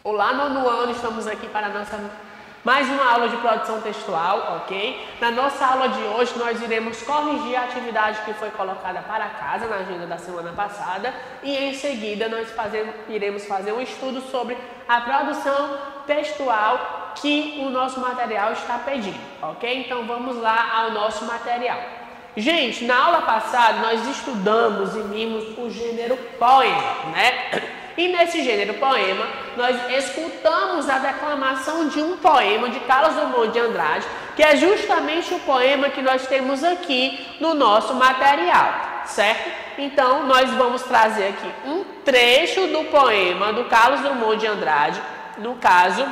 Olá, nono ano, estamos aqui para mais uma aula de produção textual, ok? Na nossa aula de hoje, nós iremos corrigir a atividade que foi colocada para casa na agenda da semana passada e em seguida nós iremos fazer um estudo sobre a produção textual que o nosso material está pedindo, ok? Então vamos lá ao nosso material. Gente, na aula passada nós estudamos e vimos o gênero poema, né? E nesse gênero poema, nós escutamos a declamação de um poema de Carlos Drummond de Andrade, que é justamente o poema que nós temos aqui no nosso material, certo? Então, nós vamos trazer aqui um trecho do poema do Carlos Drummond de Andrade, no caso,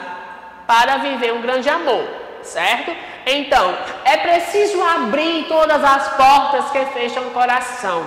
Para Viver um Grande Amor, certo? Então, é preciso abrir todas as portas que fecham o coração,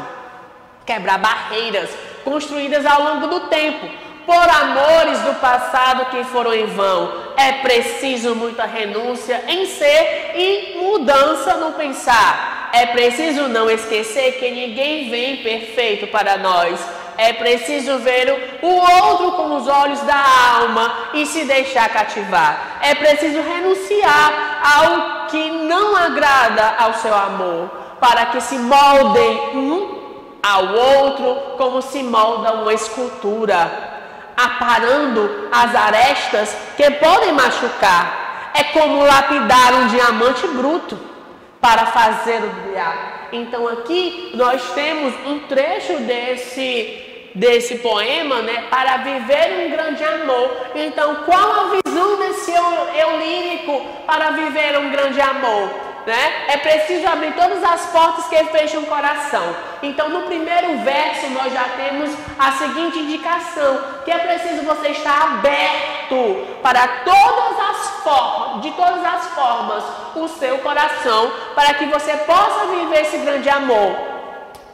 quebrar barreiras construídas ao longo do tempo, por amores do passado que foram em vão. É preciso muita renúncia em ser e mudança no pensar. É preciso não esquecer que ninguém vem perfeito para nós. É preciso ver o outro com os olhos da alma e se deixar cativar. É preciso renunciar ao que não agrada ao seu amor, para que se moldem um ao outro como se molda uma escultura, aparando as arestas que podem machucar. É como lapidar um diamante bruto para fazê-lo brilhar. Então aqui nós temos um trecho desse poema, né, Para Viver um Grande Amor. Então qual a visão desse eu lírico para viver um grande amor? Né? É preciso abrir todas as portas que fecham o coração. Então no primeiro verso nós já temos a seguinte indicação, que é preciso você estar aberto para de todas as formas o seu coração, para que você possa viver esse grande amor.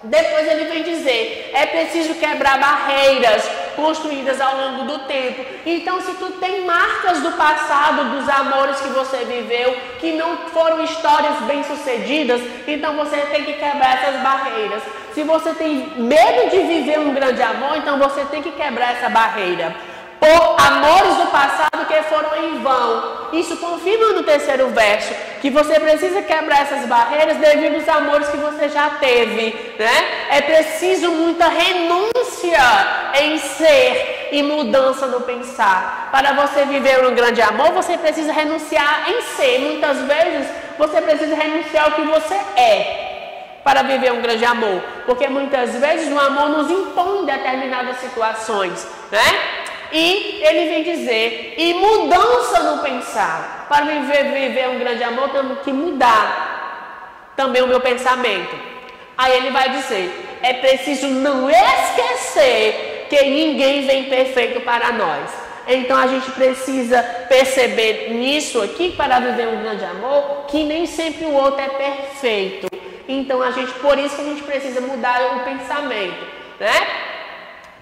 Depois ele vem dizer, é preciso quebrar barreiras construídas ao longo do tempo. Então, se tu tem marcas do passado, dos amores que você viveu, que não foram histórias bem-sucedidas, então você tem que quebrar essas barreiras. Se você tem medo de viver um grande amor, então você tem que quebrar essa barreira. Por amores do passado que foram em vão. Isso confirma no terceiro verso, que você precisa quebrar essas barreiras devido aos amores que você já teve, né? É preciso muita renúncia em ser e mudança no pensar. Para você viver um grande amor, você precisa renunciar em ser. Muitas vezes, você precisa renunciar ao que você é para viver um grande amor. Porque muitas vezes o amor nos impõe determinadas situações, né? E ele vem dizer, e mudança no pensar. Para viver um grande amor, temos que mudar também o meu pensamento. Aí ele vai dizer, é preciso não esquecer que ninguém vem perfeito para nós. Então a gente precisa perceber nisso aqui, para viver um grande amor, que nem sempre o outro é perfeito. Então por isso que a gente precisa mudar o pensamento, né?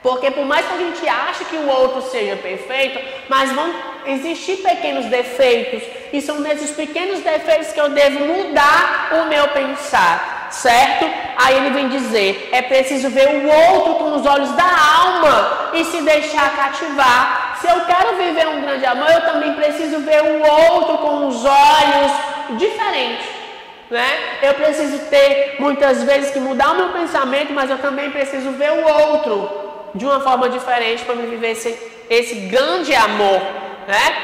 Porque por mais que a gente ache que o outro seja perfeito, mas vão existir pequenos defeitos. E são nesses pequenos defeitos que eu devo mudar o meu pensar, certo? Aí ele vem dizer, é preciso ver o outro com os olhos da alma e se deixar cativar. Se eu quero viver um grande amor, eu também preciso ver o outro com os olhos diferentes, né? Eu preciso ter muitas vezes que mudar o meu pensamento, mas eu também preciso ver o outro de uma forma diferente para me viver esse grande amor, né?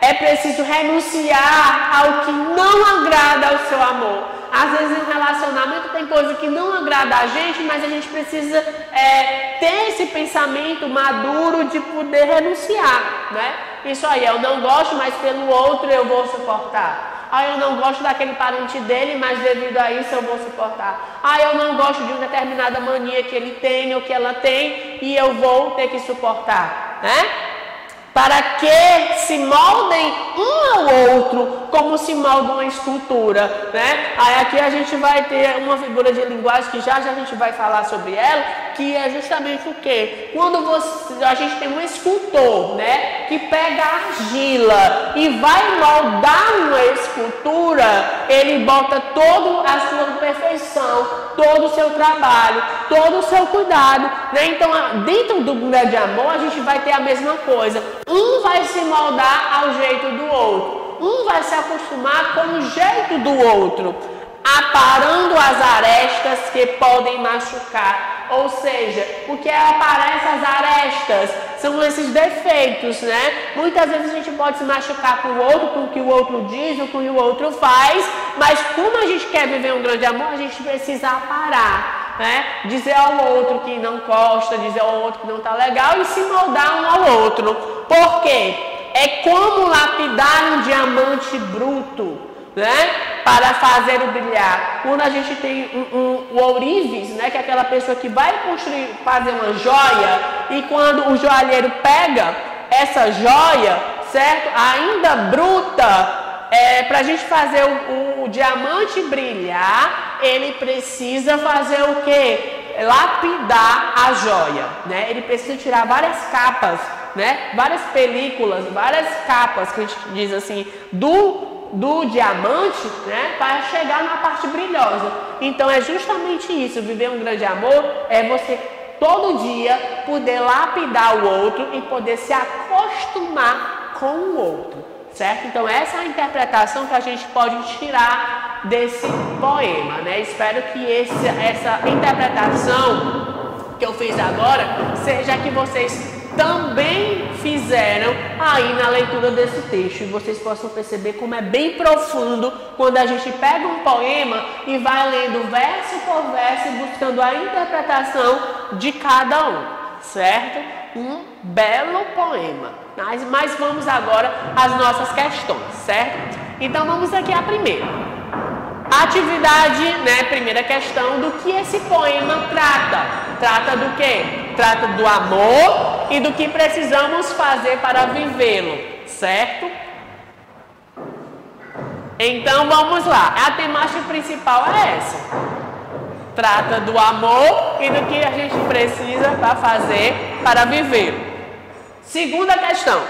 É preciso renunciar ao que não agrada ao seu amor. Às vezes em relacionamento tem coisa que não agrada a gente, mas a gente precisa ter esse pensamento maduro de poder renunciar, né? Isso aí, eu não gosto, mas pelo outro eu vou suportar. Eu não gosto daquele parente dele, mas devido a isso eu vou suportar. Eu não gosto de uma determinada mania que ele tem ou que ela tem e eu vou ter que suportar, né? Para que se moldem um ao outro como se molda uma escultura, né? Aí aqui a gente vai ter uma figura de linguagem que já a gente vai falar sobre ela, que é justamente o quê? Quando a gente tem um escultor, né, que pega a argila e vai moldar uma escultura, ele bota toda a sua perfeição, todo o seu trabalho, todo o seu cuidado, né? Então, dentro do grande amor, a gente vai ter a mesma coisa. Um vai se moldar ao jeito do outro. Um vai se acostumar com o jeito do outro, aparando as arestas que podem machucar. Ou seja, o que aparece as arestas são esses defeitos, né? Muitas vezes a gente pode se machucar com o outro, com o que o outro diz, ou com o que o outro faz, mas como a gente quer viver um grande amor, a gente precisa aparar, né? Dizer ao outro que não gosta, dizer ao outro que não está legal e se moldar um ao outro. Por quê? É como lapidar um diamante bruto, né? Para fazer o brilhar. Quando a gente tem o ourives, né? Que é aquela pessoa que vai fazer uma joia, e quando o joalheiro pega essa joia, certo? Ainda bruta, para a gente fazer o diamante brilhar, ele precisa fazer o quê? Lapidar a joia, né? Ele precisa tirar várias capas, né? Várias películas, várias capas, que a gente diz assim, do diamante, né? Para chegar na parte brilhosa. Então é justamente isso, viver um grande amor é você todo dia poder lapidar o outro e poder se acostumar com o outro, certo? Então essa é a interpretação que a gente pode tirar desse poema, né? Espero que essa interpretação que eu fiz agora seja que vocês também fizeram aí na leitura desse texto, e vocês possam perceber como é bem profundo quando a gente pega um poema e vai lendo verso por verso e buscando a interpretação de cada um, certo? Um belo poema. Mas vamos agora às nossas questões, certo? Então vamos aqui à primeira. Atividade, né? Primeira questão, do que esse poema trata. Trata do quê? Trata do amor e do que precisamos fazer para vivê-lo, certo? Então vamos lá. A temática principal é essa. Trata do amor e do que a gente precisa para fazer para vivê-lo. Segunda questão.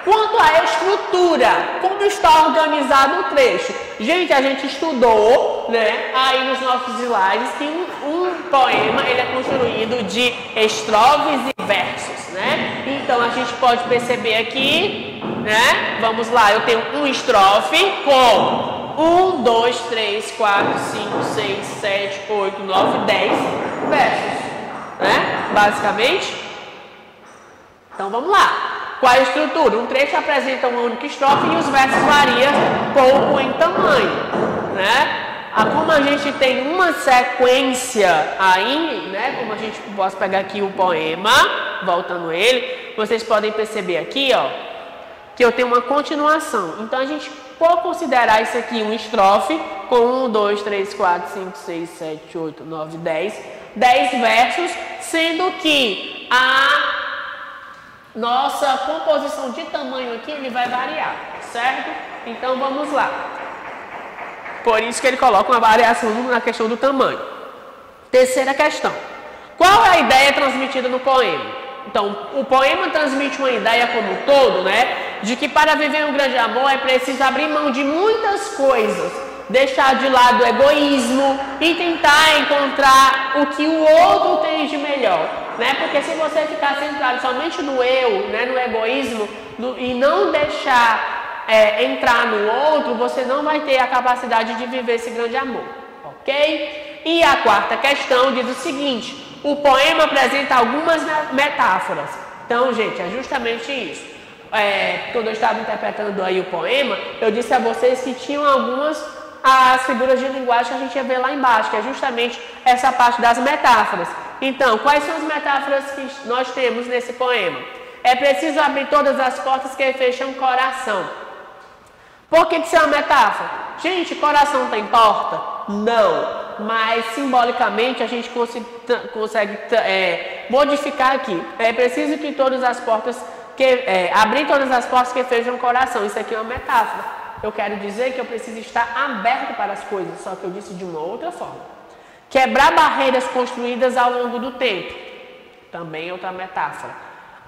Quanto à estrutura, como está organizado o trecho? Gente, a gente estudou, né, aí nos nossos slides, que um poema ele é construído de estrofes e versos, né? Então a gente pode perceber aqui, né? Vamos lá, eu tenho um estrofe com 1, 2, 3, 4, 5, 6, 7, 8, 9, 10 versos, né? Basicamente. Então vamos lá. Qual é a estrutura? Um trecho apresenta uma única estrofe e os versos variam pouco em tamanho, né? Como a gente tem uma sequência aí, né? Como a gente pode pegar aqui o poema, voltando ele, vocês podem perceber aqui, ó, que eu tenho uma continuação. Então a gente pode considerar isso aqui uma estrofe com 1, 2, 3, 4, 5, 6, 7, 8, 9, 10 versos, sendo que a nossa composição de tamanho aqui ele vai variar, certo? Então vamos lá. Por isso que ele coloca uma variação na questão do tamanho. Terceira questão. Qual é a ideia transmitida no poema? Então, o poema transmite uma ideia como um todo, né? De que para viver um grande amor é preciso abrir mão de muitas coisas, deixar de lado o egoísmo e tentar encontrar o que o outro tem de melhor, né? Porque se você ficar centrado somente no eu, né, no egoísmo, e não deixar entrar no outro, você não vai ter a capacidade de viver esse grande amor, ok? E a quarta questão diz o seguinte: o poema apresenta algumas metáforas. Então, gente, é justamente isso. Quando eu estava interpretando aí o poema, eu disse a vocês que tinham algumas as figuras de linguagem que a gente ia ver lá embaixo, que é justamente essa parte das metáforas. Então, quais são as metáforas que nós temos nesse poema? É preciso abrir todas as portas que fecham o coração. Por que isso é uma metáfora? Gente, coração tem porta? Não. Mas simbolicamente a gente consegue modificar aqui. É preciso que todas as portas abrir todas as portas que fecham o coração. Isso aqui é uma metáfora. eu quero dizer que eu preciso estar aberto para as coisas, só que eu disse de uma outra forma. Quebrar barreiras construídas ao longo do tempo, também é outra metáfora.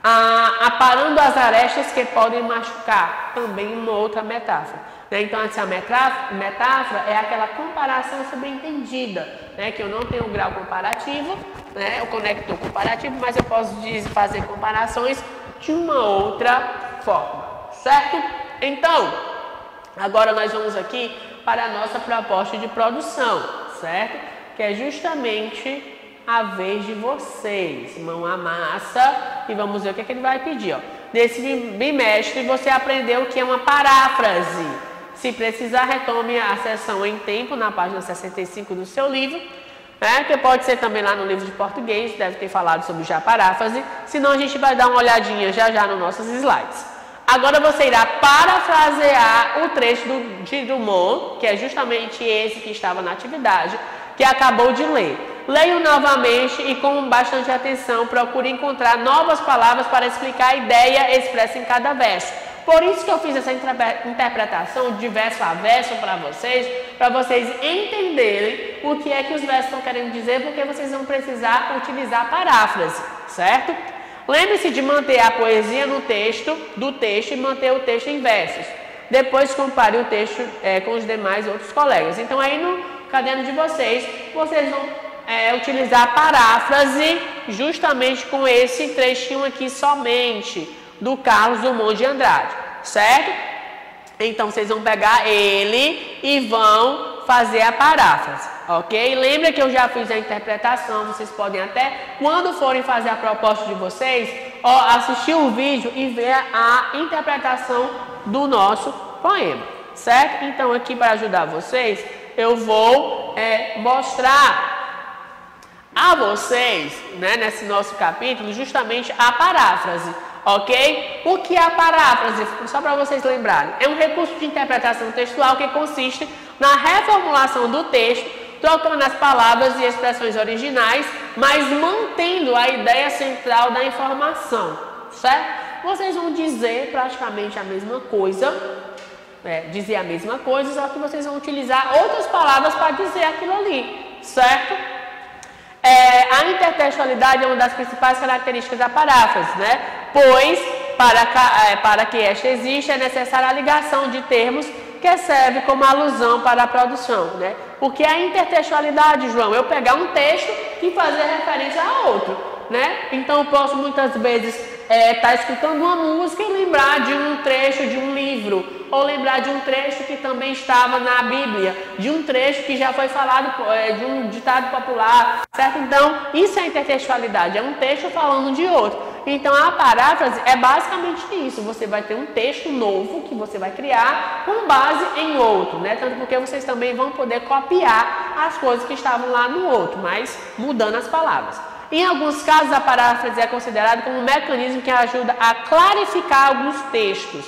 Aparando as arestas que podem machucar, também uma outra metáfora. Então, essa metáfora é aquela comparação subentendida, que eu não tenho um grau comparativo, o conector comparativo, mas eu posso fazer comparações de uma outra forma, certo? Então, agora nós vamos aqui para a nossa proposta de produção, certo? Que é justamente a vez de vocês, mão à massa, e vamos ver o que ele vai pedir. Nesse bimestre você aprendeu o que é uma paráfrase. Se precisar, retome a sessão em tempo na página 65 do seu livro, que pode ser também lá no livro de português, deve ter falado sobre já paráfrase, senão a gente vai dar uma olhadinha já nos nossos slides. Agora você irá parafrasear o trecho de Drummond, que é justamente esse que estava na atividade, que acabou de ler. Leia novamente e com bastante atenção procure encontrar novas palavras para explicar a ideia expressa em cada verso. Por isso que eu fiz essa interpretação de verso a verso para vocês entenderem o que é que os versos estão querendo dizer, porque vocês vão precisar utilizar paráfrase, certo? Lembre-se de manter a poesia no texto, e manter o texto em versos. Depois compare o texto com os demais outros colegas. Então aí no caderno de vocês vão utilizar a paráfrase justamente com esse trechinho aqui somente, do Carlos Drummond de Andrade, certo? Então, vocês vão pegar ele e vão fazer a paráfrase, ok? Lembra que eu já fiz a interpretação, vocês podem até, quando forem fazer a proposta de vocês, assistir o vídeo e ver a interpretação do nosso poema, certo? Então, aqui para ajudar vocês, eu vou mostrar a vocês, nesse nosso capítulo, justamente a paráfrase, ok? O que é a paráfrase? Só para vocês lembrarem, é um recurso de interpretação textual que consiste na reformulação do texto, trocando as palavras e expressões originais, mas mantendo a ideia central da informação, certo? Vocês vão dizer praticamente a mesma coisa, só que vocês vão utilizar outras palavras para dizer aquilo ali, certo? A intertextualidade é uma das principais características da paráfrase, pois para que esta exista é necessária a ligação de termos que serve como alusão para a produção, Porque a intertextualidade, João, eu pegar um texto e fazer referência a outro, Então eu posso muitas vezes estar escutando uma música e lembrar de um trecho de um livro, ou lembrar de um trecho que também estava na Bíblia, de um trecho que já foi falado, de um ditado popular, certo? Então, isso é intertextualidade, é um texto falando de outro. Então, a paráfrase é basicamente isso, você vai ter um texto novo que você vai criar com base em outro, Tanto porque vocês também vão poder copiar as coisas que estavam lá no outro, mas mudando as palavras. Em alguns casos, a paráfrase é considerada como um mecanismo que ajuda a clarificar alguns textos,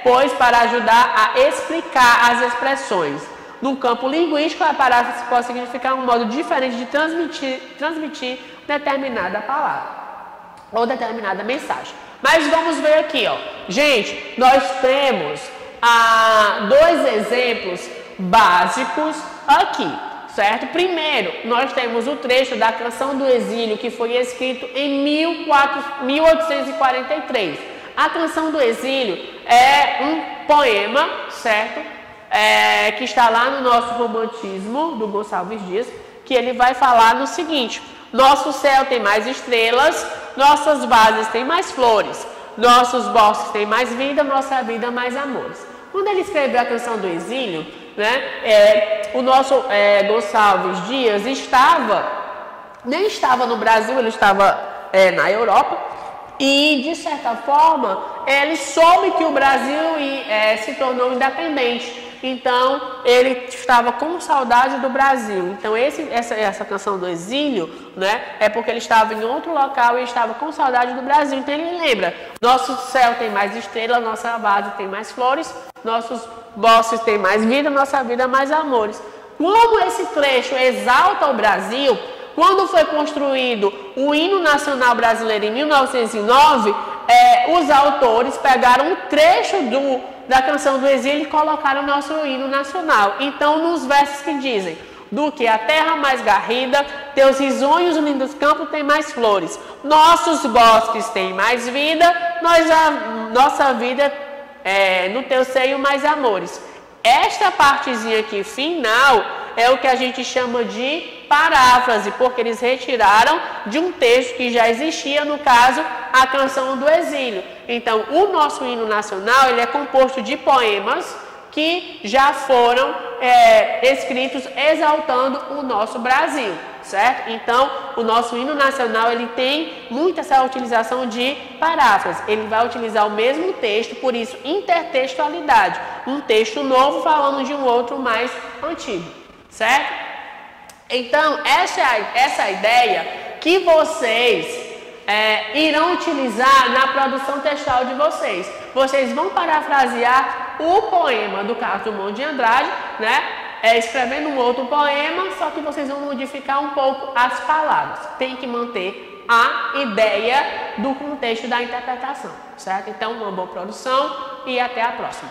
Pois para ajudar a explicar as expressões. No campo linguístico, a paráfrase pode significar um modo diferente de transmitir determinada palavra ou determinada mensagem. Mas vamos ver aqui, Gente, nós temos dois exemplos básicos aqui. Certo? Primeiro, nós temos o trecho da Canção do Exílio, que foi escrito em 1843. A Canção do Exílio é um poema, certo? Que está lá no nosso romantismo, do Gonçalves Dias, que ele vai falar no seguinte: nosso céu tem mais estrelas, nossas bases têm mais flores, nossos bosques têm mais vida, nossa vida mais amores. Quando ele escreveu a Canção do Exílio, o nosso Gonçalves Dias nem estava no Brasil, ele estava na Europa, e de certa forma ele soube que o Brasil se tornou independente. Então ele estava com saudade do Brasil. Então essa Canção do Exílio, é porque ele estava em outro local e estava com saudade do Brasil. Então ele lembra: nosso céu tem mais estrelas, nossa base tem mais flores, nossos bosques têm mais vida, nossa vida mais amores. Como esse trecho exalta o Brasil, quando foi construído o hino nacional brasileiro em 1909, os autores pegaram um trecho da Canção do Exílio e colocaram o nosso hino nacional. Então, nos versos que dizem: do que a terra mais garrida, teus risonhos lindos campos têm mais flores, nossos bosques têm mais vida, nossa vida no teu seio mais amores. Esta partezinha aqui final é o que a gente chama de paráfrase, porque eles retiraram de um texto que já existia, no caso, a Canção do Exílio. Então, o nosso hino nacional ele é composto de poemas que já foram escritos exaltando o nosso Brasil, certo? Então, o nosso hino nacional ele tem muito essa utilização de paráfrase. Ele vai utilizar o mesmo texto, por isso intertextualidade. Um texto novo falando de um outro mais antigo, certo? Então, essa é a ideia que vocês irão utilizar na produção textual de vocês. Vocês vão parafrasear o poema do Carlos Drummond de Andrade, né? Escrevendo um outro poema, só que vocês vão modificar um pouco as palavras. Tem que manter a ideia do contexto da interpretação, certo? Então, uma boa produção e até a próxima.